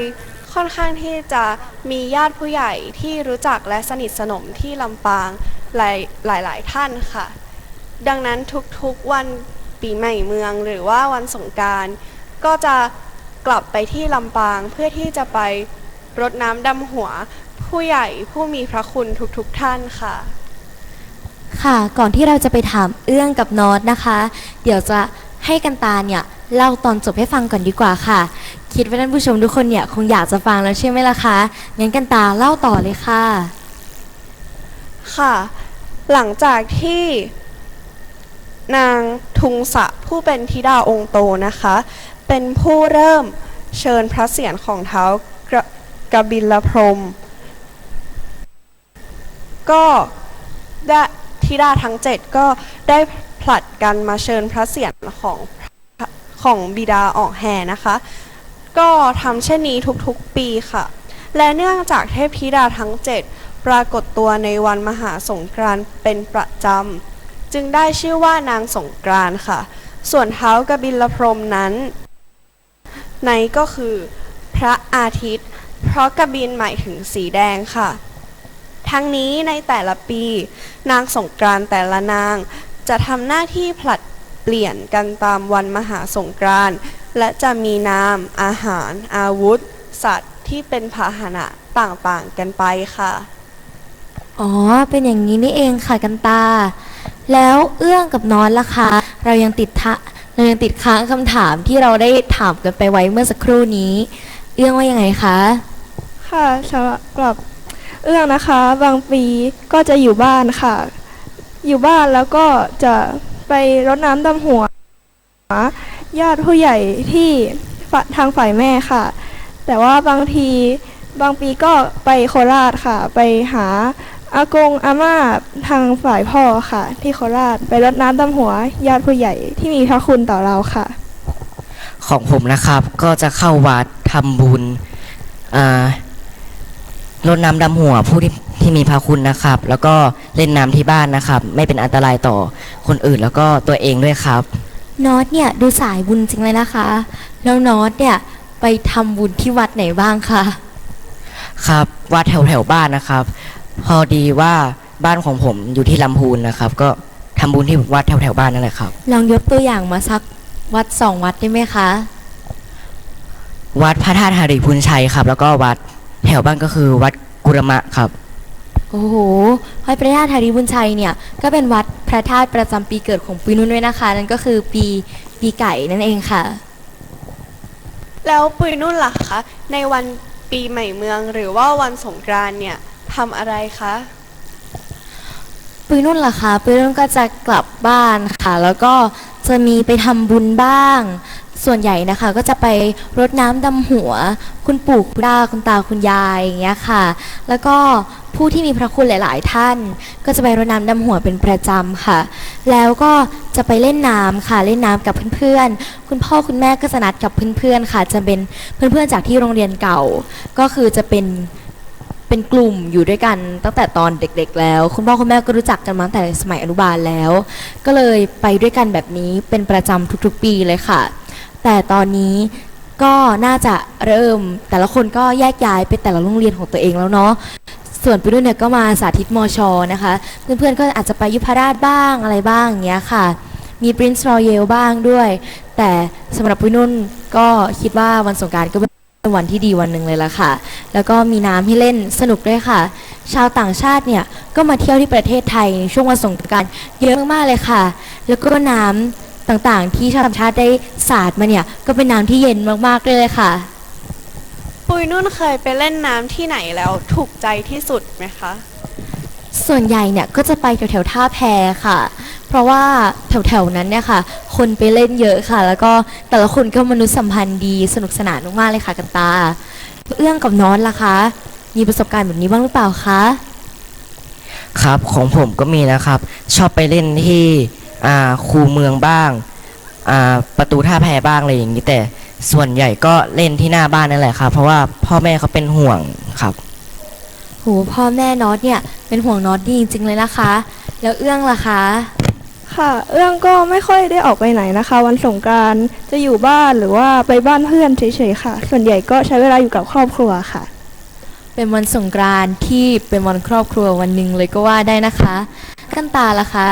ค่อนข้างที่จะมีญาติผู้ใหญ่ที่รู้จักและสนิทสนมที่ลำปางหลายท่านค่ะ ดังนั้นทุกๆวันปีใหม่เมืองหรือว่าวันสงกรานต์ก็จะกลับไปที่ลำปางเพื่อที่จะไปรดน้ำดำหัวผู้ใหญ่ผู้มีพระคุณทุกท่านค่ะ ค่ะ ก่อนที่เราจะไปถามเอื้องกับนอตนะคะ เดี๋ยวจะให้กันตาเนี่ยเล่าตอนจบให้ฟังก่อนดีกว่าค่ะ คิดว่าท่านผู้ชมทุกคนเนี่ยคงอยากจะฟังแล้วใช่ไหมล่ะคะงั้นกันตาเล่าต่อเลยค่ะ ค่ะ หลังจากที่นางทุงสะผู้เป็นธิดาองค์โตนะคะ เป็นผู้เริ่มเชิญพระเศียรของท้าวกบิลพรหมก็ได้ธิดาทั้ง7ก็ได้ผลัดกันมาเชิญพระเศียรของบิดาออกแห่นะคะ ก็ทำเช่นนี้ทุกๆปีค่ะ และเนื่องจากเทพธิดาทั้ง7ปรากฏตัวในวันมหาสงกรานต์เป็นประจำจึงได้ชื่อว่านางสงกรานต์ค่ะ ส่วนท้าวกบิลพรหมนั้นในก็คือพระอาทิตย์เพราะกบินหมายถึงสีแดงค่ะ ทั้งนี้ในแต่ละปีนางสงกรานต์แต่ละนางจะทำหน้าที่ผลัดเปลี่ยนกันตามวันมหาสงกรานต์และจะมีนามอาหารอาวุธสัตว์ที่เป็นพาหนะต่างๆกันไปค่ะ อ๋อ เป็นอย่างนี้นี่เองค่ะกันตา แล้วเอื้องกับนอนล่ะคะ เรายังติดค้างคำถามที่เราได้ถามกันไปไว้เมื่อสักครู่นี้ เอื้องว่ายังไงคะ ค่ะสำหรับเอื้องนะคะ บางปีก็จะอยู่บ้านค่ะ อยู่บ้านแล้วก็จะไปรดน้ำดำหัวญาติผู้ใหญ่ที่ทางฝ่ายแม่ค่ะ แต่ว่าบางปีก็ไปโคราชค่ะ ไปหาอากงอาม่าทางฝ่ายพ่อค่ะ ที่โคราชไปรดน้ำดำหัวญาติผู้ใหญ่ที่มีพระคุณต่อเราค่ะ ของผมนะครับก็จะเข้าวัดทำบุญรดน้ำดำหัวผู้ที่มีพระคุณนะครับ แล้วก็เล่นน้ำที่บ้านนะครับ ไม่เป็นอันตรายต่อคนอื่นแล้วก็ตัวเองด้วยครับ นอตเนี่ยดูสายบุญจริงเลยนะคะ แล้วนอตเนี่ยไปทำบุญที่วัดไหนบ้างคะ ครับวัดแถวบ้านนะครับ พอดีว่าบ้านของผมอยู่ที่ลำพูนนะครับ ก็ทำบุญที่วัดแถวบ้านนั่นแหละครับ ลองยกตัวอย่างมาสักวัด2 วัดได้ไหมคะ วัดพระธาตุหริพุนชัยครับ แล้วก็วัดแถวบ้านก็คือวัดกุรมะครับ โอ้โหวัดพระธาตุหริพุนชัยเนี่ยก็เป็นวัดพระธาตุประจำปีเกิดของปีนุ่นด้วยนะคะ นั่นก็คือปีไก่นั่นเองค่ะ แล้วปุยนุ่นล่ะคะในวันปีใหม่เมืองหรือว่าวันสงกรานต์เนี่ยทำอะไรคะ ปุยนุ่นล่ะคะปุยนุ่นก็จะกลับบ้านค่ะ แล้วก็จะมีไปทำบุญบ้าง ส่วนใหญ่นะคะก็จะไปรดน้ำดำหัวคุณปู่คุณย่าคุณตาคุณยายอย่างเงี้ยค่ะ แล้วก็ผู้ที่มีพระคุณหลาย ๆ ท่าน ก็จะไปรดน้ำดำหัวเป็นประจำค่ะ แล้วก็จะไปเล่นน้ำค่ะเล่นน้ำกับเพื่อนๆคุณพ่อคุณแม่ก็จะนัดกับเพื่อนๆค่ะ จะเป็นเพื่อนๆจากที่โรงเรียนเก่า ก็คือจะเป็นกลุ่มอยู่ด้วยกันตั้งแต่ตอนเด็กๆแล้วคุณพ่อคุณแม่ก็รู้จักกันมาตั้งแต่สมัยอนุบาลแล้ว ก็เลยไปด้วยกันแบบนี้เป็นประจำทุกๆปีเลยค่ะ แต่ตอนนี้ก็น่าจะเริ่มแต่ละคนก็แยกย้ายไปแต่ละโรงเรียนของตัวเองแล้วเนาะส่วนปีรุ่นเนี่ยก็มาสาธิตมชนะคะเพื่อนๆก็อาจจะไปยุพราชบ้างอะไรบ้างอย่างเงี้ยค่ะมี Prince Royal บ้างด้วย แต่สำหรับปีรุ่นก็คิดว่าวันสงกรานต์ก็เป็นวันที่ดีวันหนึ่งเลยละค่ะแล้วก็มีน้ำให้เล่นสนุกด้วยค่ะชาวต่างชาติเนี่ยก็มาเที่ยวที่ประเทศไทยในช่วงวันสงกรานต์เยอะมากๆเลยค่ะแล้วก็น้ำต่างๆที่ชาวต่างชาติได้สาดมาเนี่ยก็เป็นน้ำที่เย็นมากๆเลยค่ะ ปุยนุ่นเคยไปเล่นน้ำที่ไหนแล้วถูกใจที่สุดไหมคะ ส่วนใหญ่เนี่ยก็จะไปแถวๆท่าแพค่ะ เพราะว่าแถวๆนั้นเนี่ยค่ะ คนไปเล่นเยอะค่ะ แล้วก็แต่ละคนก็มนุษยสัมพันธ์ดีสนุกสนานมากๆเลยค่ะกันตา เอื้องกับน้อนล่ะคะ มีประสบการณ์แบบนี้บ้างหรือเปล่าคะ ครับของผมก็มีนะครับ ชอบไปเล่นที่คูเมืองบ้างประตูท่าแพบ้างอะไรอย่างนี้แต่ส่วนใหญ่ก็เล่นที่หน้าบ้านนั่นแหละครับเพราะว่าพ่อแม่เขาเป็นห่วงครับ โหพ่อแม่น็อตเนี่ยเป็นห่วงน็อตดีจริงๆเลยนะคะ แล้วเอื้องล่ะคะ ค่ะเอื้องก็ไม่ค่อยได้ออกไปไหนนะคะ วันสงกรานต์จะอยู่บ้านหรือว่าไปบ้านเพื่อนเฉยๆค่ะ ส่วนใหญ่ก็ใช้เวลาอยู่กับครอบครัวค่ะ เป็นวันสงกรานต์ที่เป็นวันครอบครัววันหนึ่งเลยก็ว่าได้นะคะกันตาล่ะคะ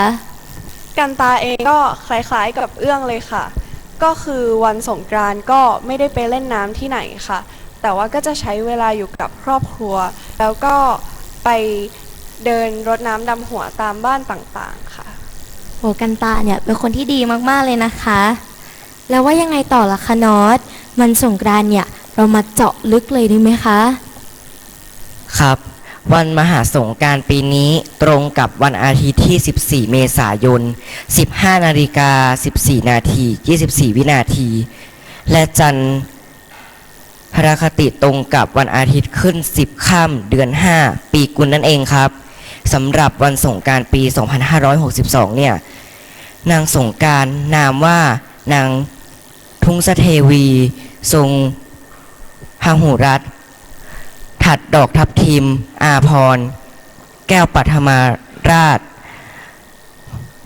กันตาเองก็คล้ายๆกับเอื้องเลยค่ะ ก็คือวันสงกรานต์ก็ไม่ได้ไปเล่นน้ำที่ไหนค่ะ แต่ว่าก็จะใช้เวลาอยู่กับครอบครัว แล้วก็ไปเดินรดน้ำดำหัวตามบ้านต่างๆค่ะ โหกันตาเนี่ยเป็นคนที่ดีมากๆเลยนะคะ แล้วว่ายังไงต่อล่ะคะน็อตมันสงกรานต์เนี่ยเรามาเจาะลึกเลยได้ไหมคะ ครับวันมหาสงกรานต์ปีนี้ตรงกับวันอาทิตย์ที่ 14 เมษายน 15 นาฬิกา 14 นาที 24 วินาที และจันทร์พฤคติตรงกับวันอาทิตย์ขึ้น 10 ค่ำเดือน 5 ปีกุลนั่นเองครับสำหรับวันสงกรานต์ปี 2562 เนี่ยนางสงกรานต์นามว่านางทุ่งสเทวีทรงพหุรัตน์ถัดดอกทับทิมอาพรแก้วปัทมาราช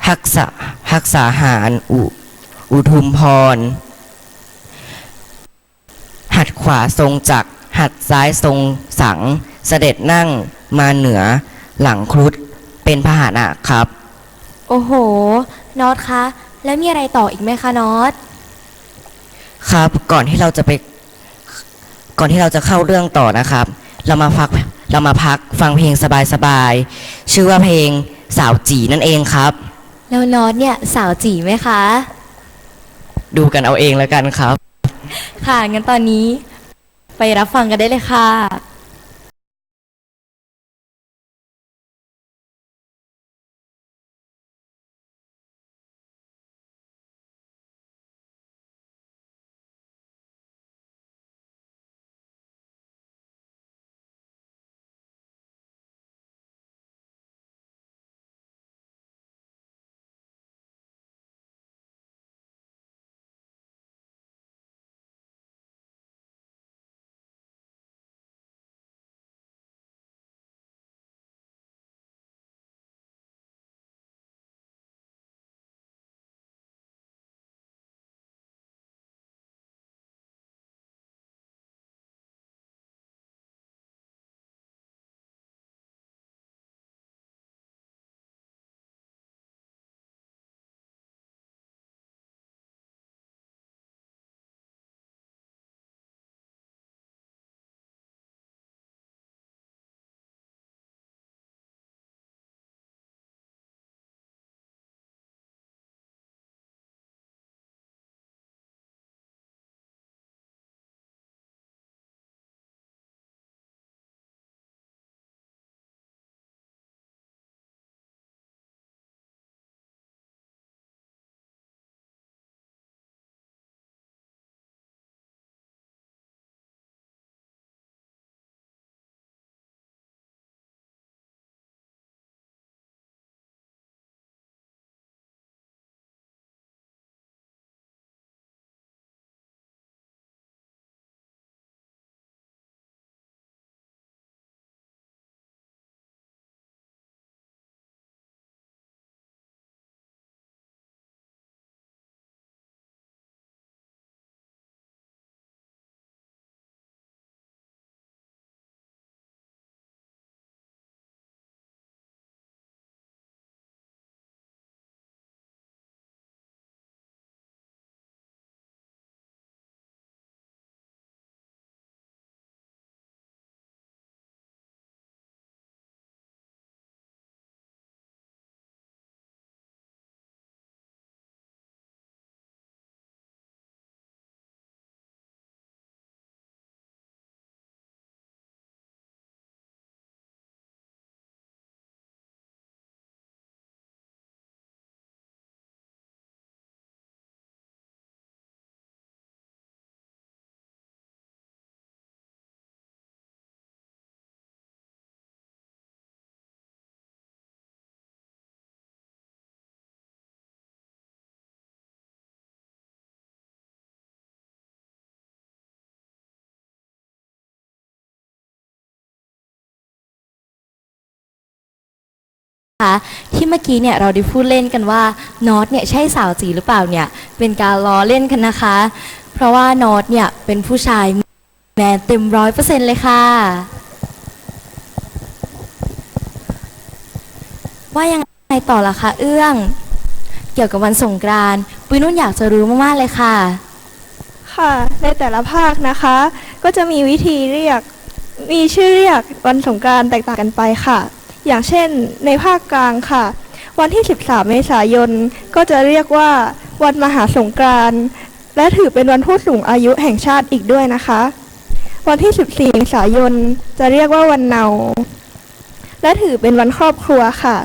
หักษาหารอุทุมพรหัดขวาทรงจักรหัดซ้ายทรงสังเสด็จนั่งมาเหนือหลังครุฑเป็นพหานะครับ โอ้โหน็อตคะแล้วมีอะไรต่ออีกไหมคะน็อต ครับก่อนที่เราจะเข้าเรื่องต่อนะครับ เรามาพักฟังเพลงสบายๆชื่อว่าเพลงสาวจีนั่นเองครับ แล้วน็อตเนี่ยสาวจีไหมคะ ดูกันเอาเองแล้วกันครับ ค่ะงั้นตอนนี้ไปรับฟังกันได้เลยค่ะ ที่เมื่อกี้เนี่ยเราได้พูดเล่นกันว่านอตเนี่ยใช่สาวจีหรือเปล่าเนี่ยเป็นการล้อเล่นกันนะคะ เพราะว่านอตเนี่ยเป็นผู้ชายแมนเต็ม100%เลยค่ะ ว่ายังไงต่อล่ะคะเอื้อง เกี่ยวกับวันสงกรานต์ปุ้ยนุ่นอยากจะรู้มากๆเลยค่ะ ค่ะ ในแต่ละภาคนะคะ ก็จะมีวิธีเรียก มีชื่อเรียกวันสงกรานต์แตกต่างกันไปค่ะ อย่างเช่นในภาคกลางค่ะ วันที่ 13 เมษายน ก็จะเรียกว่าวันมหาสงกรานต์และถือเป็นวันผู้สูงอายุแห่งชาติอีกด้วยนะคะ วันที่ 14 เมษายน จะเรียกว่าวันเนา และถือเป็นวันครอบครัวค่ะ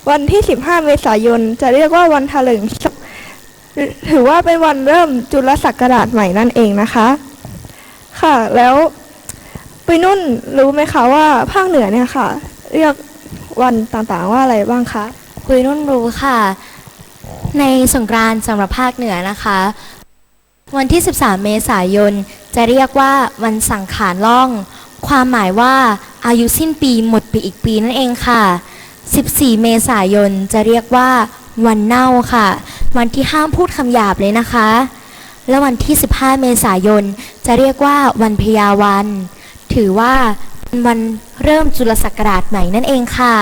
วันที่ 15 เมษายน จะเรียกว่าวันเถลิงศกถือว่าเป็นวันเริ่มจุลศักราชใหม่นั่นเองนะคะ ค่ะ แล้วปุยนุ่นรู้ไหมคะว่าภาคเหนือเนี่ยค่ะ เรียกวันต่างๆว่าอะไรบ้างคะ ปุยนุ่นรู้ค่ะ ในสงกรานต์สำหรับภาคเหนือนะคะ วันที่ 13 เมษายน จะเรียกว่าวันสังขารล่อง ความหมายว่าอายุสิ้นปีหมดไปอีกปีนั่นเองค่ะ 14 เมษายน จะเรียกว่าวันเน่าค่ะ วันที่ห้ามพูดคำหยาบเลยนะคะ และวันที่ 15 เมษายน จะเรียกว่าวันพญาวัน ถือว่าเป็นวันเริ่มจุลศักราชใหม่นั่นเองค่ะ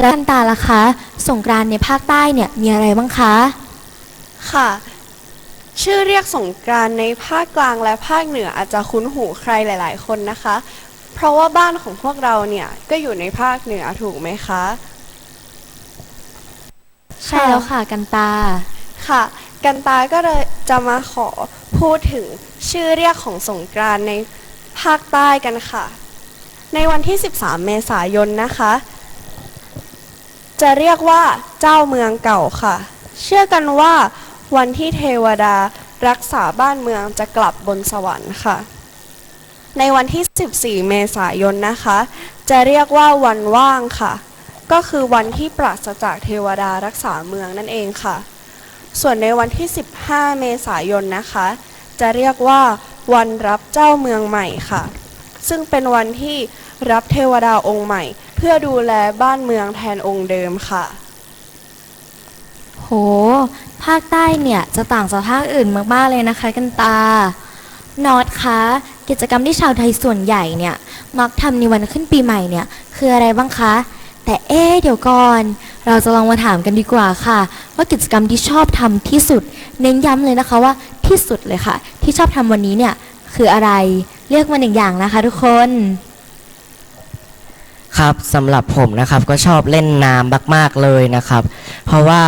แล้วกันตาล่ะคะ สงกรานต์ในภาคใต้เนี่ยมีอะไรบ้างคะ ค่ะ ชื่อเรียกสงกรานต์ในภาคกลางและภาคเหนืออาจจะคุ้นหูใครหลายๆ คนนะคะ เพราะว่าบ้านของพวกเราเนี่ยก็อยู่ในภาคเหนือถูกไหมคะ ใช่แล้วค่ะกันตา ค่ะ กันตาก็เลยจะมาขอพูดถึงชื่อเรียกของสงกรานต์ในภาคใต้กันค่ะ ในวันที่ 13 เมษายนนะคะ จะเรียกว่าเจ้าเมืองเก่าค่ะ เชื่อกันว่าวันที่เทวดารักษาบ้านเมืองจะกลับบนสวรรค์ค่ะ ในวันที่ 14 เมษายนนะคะ จะเรียกว่าวันว่างค่ะ ก็คือวันที่ปราศจากเทวดารักษาเมืองนั่นเองค่ะ ส่วนในวันที่ 15 เมษายนนะคะ จะเรียกว่าวันรับเจ้าเมืองใหม่ค่ะ ซึ่งเป็นวันที่รับเทวดาองค์ใหม่ เพื่อดูแลบ้านเมืองแทนองค์เดิมค่ะ โห ภาคใต้เนี่ยจะต่างจากภาคอื่นมากๆเลยนะคะกันตานอตคะกิจกรรมที่ชาวไทยส่วนใหญ่เนี่ยมักทำในวันขึ้นปีใหม่เนี่ยคืออะไรบ้างคะ แต่เดี๋ยวก่อนเราจะลองมาถามกันดีกว่าค่ะ ว่ากิจกรรมที่ชอบทำที่สุด เน้นย้ำเลยนะคะว่าที่สุดเลยค่ะ ที่ชอบทำวันนี้เนี่ยคืออะไรเลือกมาหนึ่งอย่างนะคะทุกคน ครับสำหรับผมนะครับก็ชอบเล่นน้ำมากๆเลยนะครับ เพราะว่า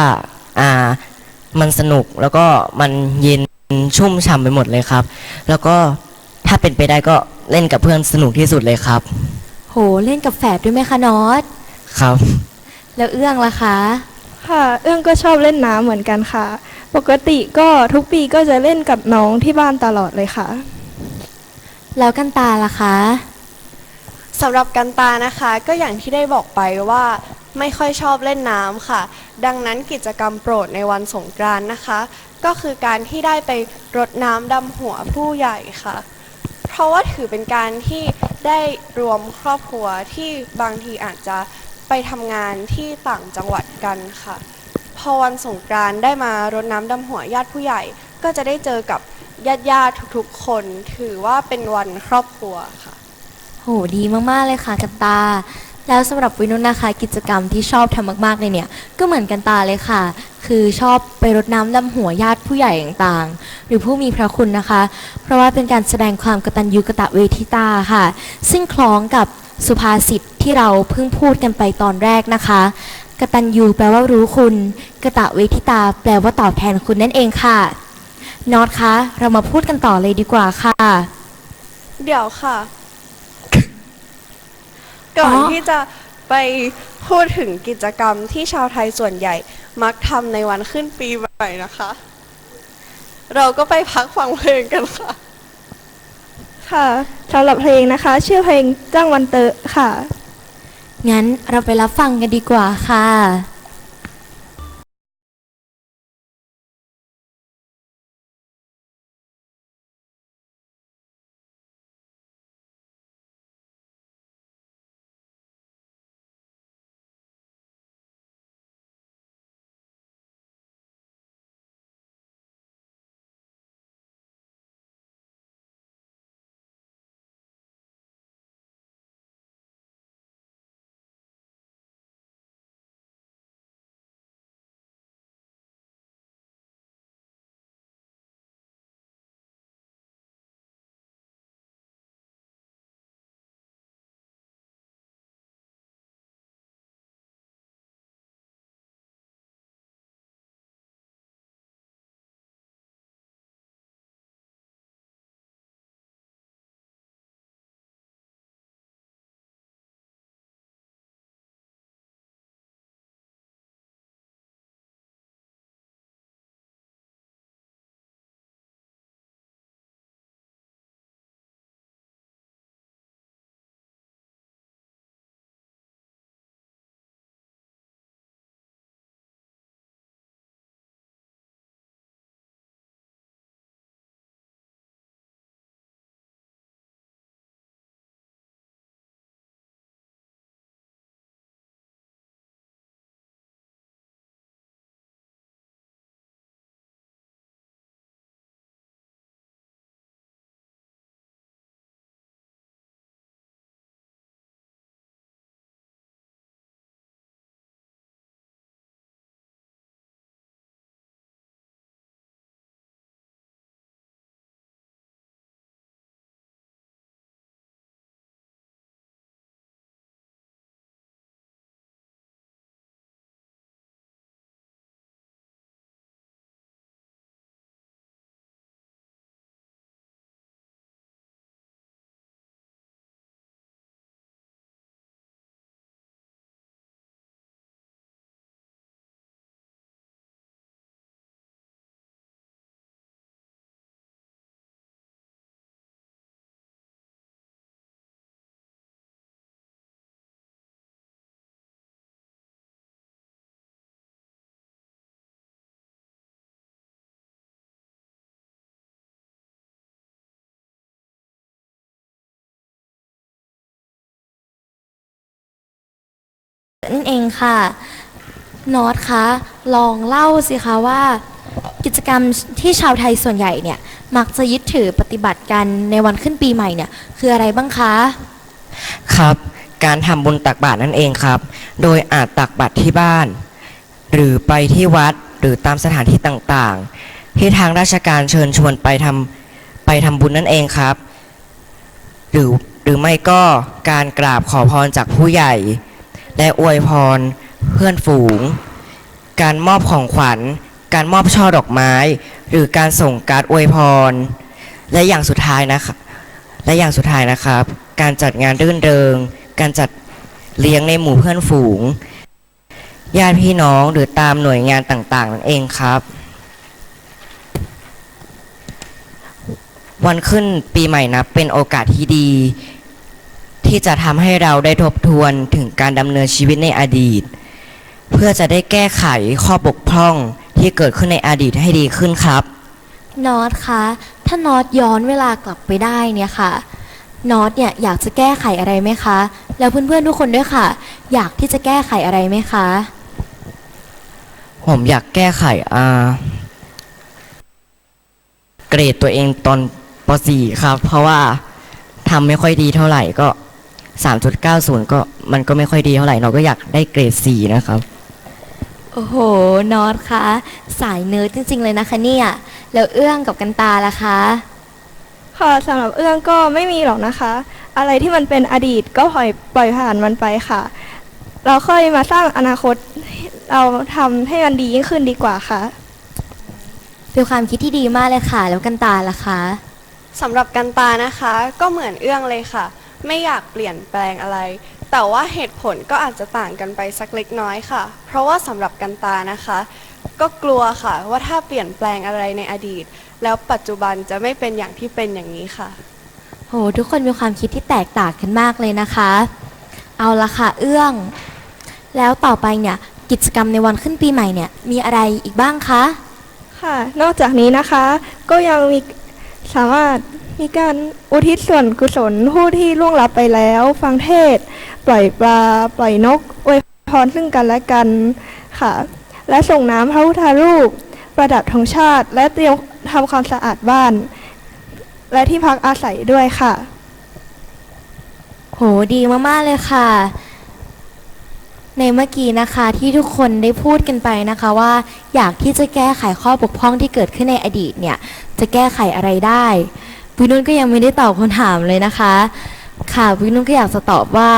มันสนุกแล้วก็มันเย็นชุ่มฉ่ำไปหมดเลยครับ แล้วก็ถ้าเป็นไปได้ก็เล่นกับเพื่อนสนุกที่สุดเลยครับ โหเล่นกับแฝดด้วยไหมคะนอต ครับ แล้วเอื้องล่ะคะ ค่ะ เอื้องก็ชอบเล่นน้ำเหมือนกันค่ะ ปกติก็ทุกปีก็จะเล่นกับน้องที่บ้านตลอดเลยค่ะ แล้วกันตาล่ะคะ สำหรับกันตานะคะก็อย่างที่ได้บอกไปว่าไม่ค่อยชอบเล่นน้ำค่ะ ดังนั้นกิจกรรมโปรดในวันสงกรานต์นะคะ ก็คือการที่ได้ไปรดน้ำดำหัวผู้ใหญ่ค่ะ เพราะว่าถือเป็นการที่ได้รวมครอบครัวที่บางทีอาจจะไปทำงานที่ต่างจังหวัดกันค่ะ พอวันสงกรานต์ได้มารดน้ำดำหัวญาติผู้ใหญ่ ก็จะได้เจอกับญาติๆทุกๆ คนถือว่าเป็นวันครอบครัวค่ะ โหดีมากๆเลยค่ะกันตา แล้วสำหรับวินุนนะคะกิจกรรมที่ชอบทำมากๆเลยเนี่ยก็เหมือนกันตาเลยค่ะ คือชอบไปรดน้ำดำหัวญาติผู้ใหญ่ต่างๆหรือผู้มีพระคุณนะคะ เพราะว่าเป็นการแสดงความกตัญญูกตเวทิตาค่ะ ซึ่งคล้องกับสุภาษิตที่เราเพิ่งพูดกันไปตอนแรกนะคะกตัญญูแปลว่ารู้คุณกตเวทิตาแปลว่าตอบแทนคุณนั่นเองค่ะนอตคะเรามาพูดกันต่อเลยดีกว่าค่ะ เดี๋ยวค่ะ ก่อนที่จะไปพูดถึงกิจกรรมที่ชาวไทยส่วนใหญ่มักทำในวันขึ้นปีใหม่นะคะ เราก็ไปพักฟังเพลงกันค่ะ ค่ะสำหรับเพลงนะคะ ชื่อเพลงจ้างวันเตอะค่ะ งั้นเราไปรับฟังกันดีกว่าค่ะ นั่นเองค่ะนอตคะลองเล่าสิคะว่ากิจกรรมที่ชาวไทยส่วนใหญ่เนี่ยมักจะยึดถือปฏิบัติกันในวันขึ้นปีใหม่เนี่ยคืออะไรบ้างคะ ครับการทำบุญตักบาตรนั่นเองครับโดยอาจตักบาตรที่บ้าน หรือไปที่วัดหรือตามสถานที่ต่างๆที่ทางราชการเชิญชวนไปทำบุญนั่นเองครับหรือไม่ก็การกราบขอพรจากผู้ใหญ่ และอวยพรเพื่อนฝูง การมอบของขวัญการมอบช่อดอกไม้ หรือการส่งการ์ดอวยพรและอย่างสุดท้ายนะครับการจัดงานรื่นเริงการจัดเลี้ยงในหมู่เพื่อนฝูงญาติพี่น้องหรือตามหน่วยงานต่างๆนั่นเองครับวันขึ้นปีใหม่นับเป็นโอกาสที่ดีที่จะทำให้เราได้ทบทวนถึงการดำเนินชีวิตในอดีตเพื่อจะได้แก้ไขข้อบกพร่องที่เกิดขึ้นในอดีตให้ดีขึ้นครับนอตคะถ้านอตย้อนเวลากลับไปได้เนี่ยค่ะนอตเนี่ยอยากจะแก้ไขอะไรไหมคะแล้วเพื่อนๆทุกคนด้วยค่ะอยากที่จะแก้ไขอะไรไหมคะผมอยากแก้ไขเกรดตัวเองตอนป .4 ครับเพราะว่าทำไม่ค่อยดีเท่าไหร่ก็ 3.90 ก็มันก็ไม่ค่อยดีเท่าไหร่เราก็อยากได้เกรด 4 นะครับโอ้โหนอตคะสายเนิร์ดจริงๆเลยนะคะเนี่ยแล้วเอื้องกับกันตาล่ะคะค่ะสำหรับเอื้องก็ไม่มีหรอกนะคะอะไรที่มันเป็นอดีตก็ปล่อยผ่านมันไปค่ะเราค่อยมาสร้างอนาคตเราทำให้มันดียิ่งขึ้นดีกว่าค่ะเป็นความคิดที่ดีมากเลยค่ะแล้วกันตาล่ะคะสำหรับกันตานะคะก็เหมือนเอื้องเลยค่ะไม่อยากเปลี่ยนแปลงอะไรแต่ว่าเหตุผลก็อาจจะต่างกันไปสักเล็กน้อยค่ะเพราะว่าสำหรับกันตานะคะก็กลัวค่ะว่าถ้าเปลี่ยนแปลงอะไรในอดีตแล้วปัจจุบันจะไม่เป็นอย่างที่เป็นอย่างนี้ค่ะโหทุกคนมีความคิดที่แตกต่างกันมากเลยนะคะเอาละค่ะเอื้องแล้วต่อไปเนี่ยกิจกรรมในวันขึ้นปีใหม่เนี่ยมีอะไรอีกบ้างคะค่ะนอกจากนี้นะคะก็ยังสามารถมีการอุทิศส่วนกุศลผู้ที่ล่วงลับไปแล้วฟังเทศน์ปล่อยปลาปล่อยนกอวยพรซึ่งกันและกันค่ะและส่งน้ำพระพุทธรูปประดับธงชาติและเตรียมทำความสะอาดบ้านและที่พักอาศัยด้วยค่ะโหดีมากๆเลยค่ะในเมื่อกี้นะคะที่ทุกคนได้พูดกันไปนะคะว่าอยากที่จะแก้ไขข้อบกพร่องที่เกิดขึ้นในอดีตเนี่ยจะแก้ไขอะไรได้ปุ้ยนุ่นก็ยังไม่ได้ตอบคำถามเลยนะคะค่ะปุ้ยนุ่นก็อยากจะตอบว่า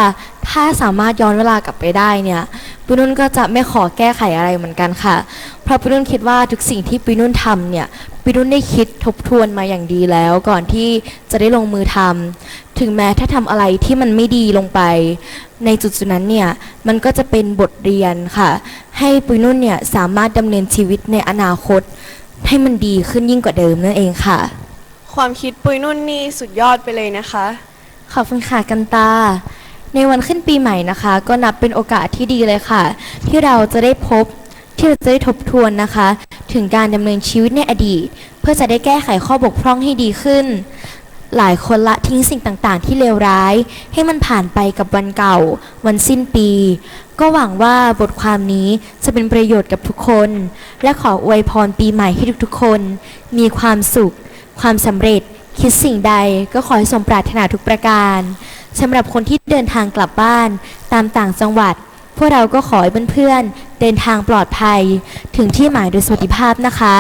ถ้าสามารถย้อนเวลากลับไปได้เนี่ยปุ้ยนุ่นก็จะไม่ขอแก้ไขอะไรเหมือนกันค่ะเพราะปุ้ยนุ่นคิดว่าทุกสิ่งที่ปุ้ยนุ่นทำเนี่ยปุ้ยนุ่นได้คิดทบทวนมาอย่างดีแล้วก่อนที่จะได้ลงมือทำถึงแม้ถ้าทำอะไรที่มันไม่ดีลงไปในจุดนั้นเนี่ยมันก็จะเป็นบทเรียนค่ะให้ปุ้ยนุ่นเนี่ยสามารถดำเนินชีวิตในอนาคตให้มันดีขึ้นยิ่งกว่าเดิมนั่นเองค่ะความคิดปุ้ยนุ่นนี่สุดยอดไปเลยนะคะขอบคุณค่ะกันตาในวันขึ้นปีใหม่นะคะก็นับเป็นโอกาสที่ดีเลยค่ะที่เราจะได้ทบทวนนะคะถึงการดำเนินชีวิตในอดีตเพื่อจะได้แก้ไขข้อบกพร่องให้ดีขึ้นหลายคนละทิ้งสิ่งต่างๆที่เลวร้ายให้มันผ่านไปกับวันเก่าวันสิ้นปีก็หวังว่าบทความนี้จะเป็นประโยชน์กับทุกคนและขออวยพรปีใหม่ให้ทุกๆคนมีความสุขความสำเร็จคิดสิ่งใดก็ขอให้สมปรารถนาทุกประการสำหรับคนที่เดินทางกลับบ้านตามต่างจังหวัดพวกเราก็ขอให้เพื่อนๆเดินทางปลอดภัยถึงที่หมายโดยสวัสดิภาพนะคะ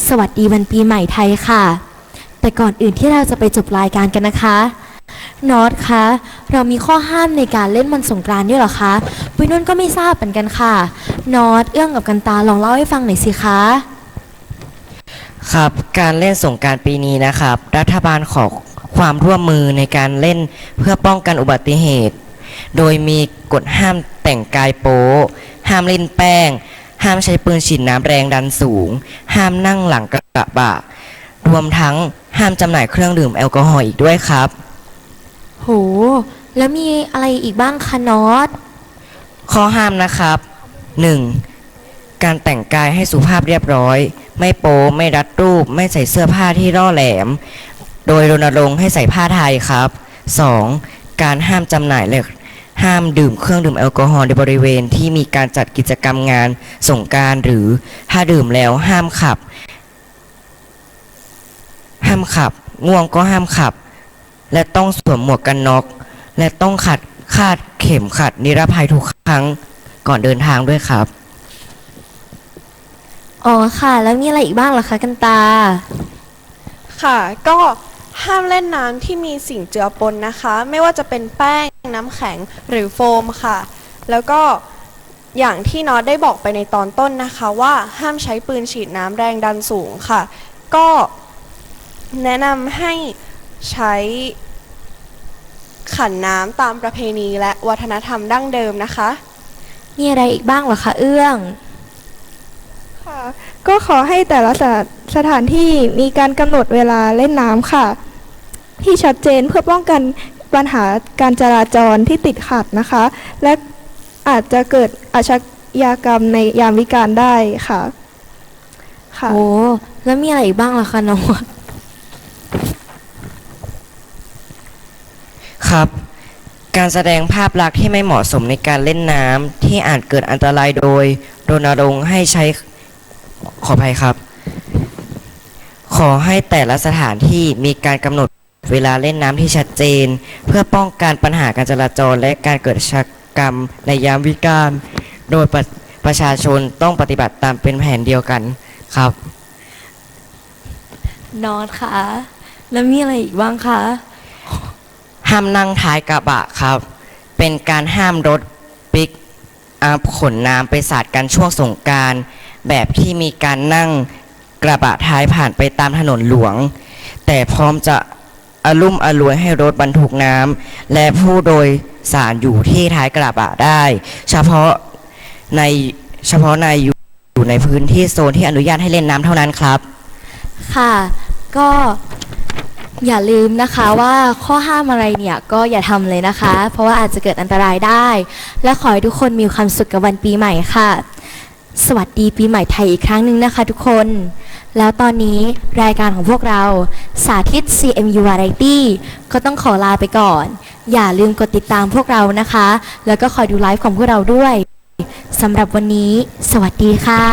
สวัสดีวันปีใหม่ไทยค่ะแต่ก่อนอื่นที่เราจะไปจบรายการกันนะคะนอตคะเรามีข้อห้ามในการเล่นวันสงกรานต์ด้วยเหรอคะปุ้ยนุ่นก็ไม่ทราบเหมือนกันค่ะนอตเอื้องกับกันตาลองเล่าให้ฟังหน่อยสิคะครับการเล่นสงกรานต์ปีนี้นะครับรัฐบาลขอความร่วมมือในการเล่นเพื่อป้องกันอุบัติเหตุโดยมีกฎห้ามแต่งกายโป๊ห้ามเล่นแป้งห้ามใช้ปืนฉีดน้ำแรงดันสูงห้ามนั่งหลังกระบะรวมทั้งห้ามจำหน่ายเครื่องดื่มแอลกอฮอล์อีกด้วยครับโหแล้วมีอะไรอีกบ้างคะนอตข้อห้ามนะครับ 1. การแต่งกายให้สุภาพเรียบร้อยไม่โป๊ไม่รัดรูปไม่ใส่เสื้อผ้าที่ร่อแหลมโดยรณรงค์ให้ใส่ผ้าไทยครับ 2. การห้ามจำหน่าย ห้ามดื่มเครื่องดื่มแอลกอฮอล์ในบริเวณที่มีการจัดกิจกรรมงานสงกรานต์หรือถ้าดื่มแล้วห้ามขับ ง่วงก็ห้ามขับ และต้องสวมหมวกกันน็อกและต้องคาดเข็มขัดนิรภัยทุกครั้งก่อนเดินทางด้วยครับ อ๋อค่ะ แล้วมีอะไรอีกบ้างล่ะคะกันตา ค่ะก็ห้ามเล่นน้ำที่มีสิ่งเจือปนนะคะ ไม่ว่าจะเป็นแป้งน้ำแข็งหรือโฟมค่ะ แล้วก็อย่างที่น็อตได้บอกไปในตอนต้นนะคะว่าห้ามใช้ปืนฉีดน้ำแรงดันสูงค่ะ ก็แนะนำให้ใช้ขันน้ำตามประเพณีและวัฒนธรรมดั้งเดิมนะคะ มีอะไรอีกบ้างเหรอคะเอื้อง ค่ะก็ขอให้แต่ละสถานที่มีการกำหนดเวลาเล่นน้ำค่ะ ที่ชัดเจนเพื่อป้องกันปัญหาการจราจรที่ติดขัดนะคะ และอาจจะเกิดอาชญากรรมในยามวิกาลได้ค่ะค่ะ โอ้แล้วมีอะไรอีกบ้างล่ะคะน้อง ครับ การแสดงภาพลักษณ์ที่ไม่เหมาะสมในการเล่นน้ำที่อาจเกิดอันตรายโดยรณรงค์ให้ใช้ขออภัยครับ ขอให้แต่ละสถานที่มีการกำหนดเวลาเล่นน้ำที่ชัดเจน เพื่อป้องกันปัญหาการจราจรและการเกิดอาชญากรรมในยามวิกาลโดยประชาชนต้องปฏิบัติตามเป็นแผนเดียวกันครับ นอนค่ะ แล้วมีอะไรอีกบ้างคะ ห้ามนั่งท้ายกระบะครับ เป็นการห้ามรถปิกอัพขนน้ำไปสาดกันช่วงสงกรานต์แบบที่มีการนั่งกระบะท้ายผ่านไปตามถนนหลวง แต่พร้อมจะอลุ่มอล่วยให้รถบรรทุกน้ำและผู้โดยสารอยู่ที่ท้ายกระบะได้ เฉพาะในอยู่ในพื้นที่โซนที่อนุญาตให้เล่นน้ำเท่านั้นครับ ค่ะ ก็อย่าลืมนะคะว่าข้อห้ามอะไรเนี่ยก็อย่าทำเลยนะคะ เพราะว่าอาจจะเกิดอันตรายได้ และขอให้ทุกคนมีความสุขกับวันปีใหม่ค่ะ สวัสดีปีใหม่ไทยอีกครั้งหนึ่งนะคะทุกคน แล้วตอนนี้รายการของพวกเราสาธิต CMU Variety ก็ต้องขอลาไปก่อน อย่าลืมกดติดตามพวกเรานะคะ แล้วก็คอยดูไลฟ์ของพวกเราด้วยสำหรับวันนี้ สวัสดีค่ะ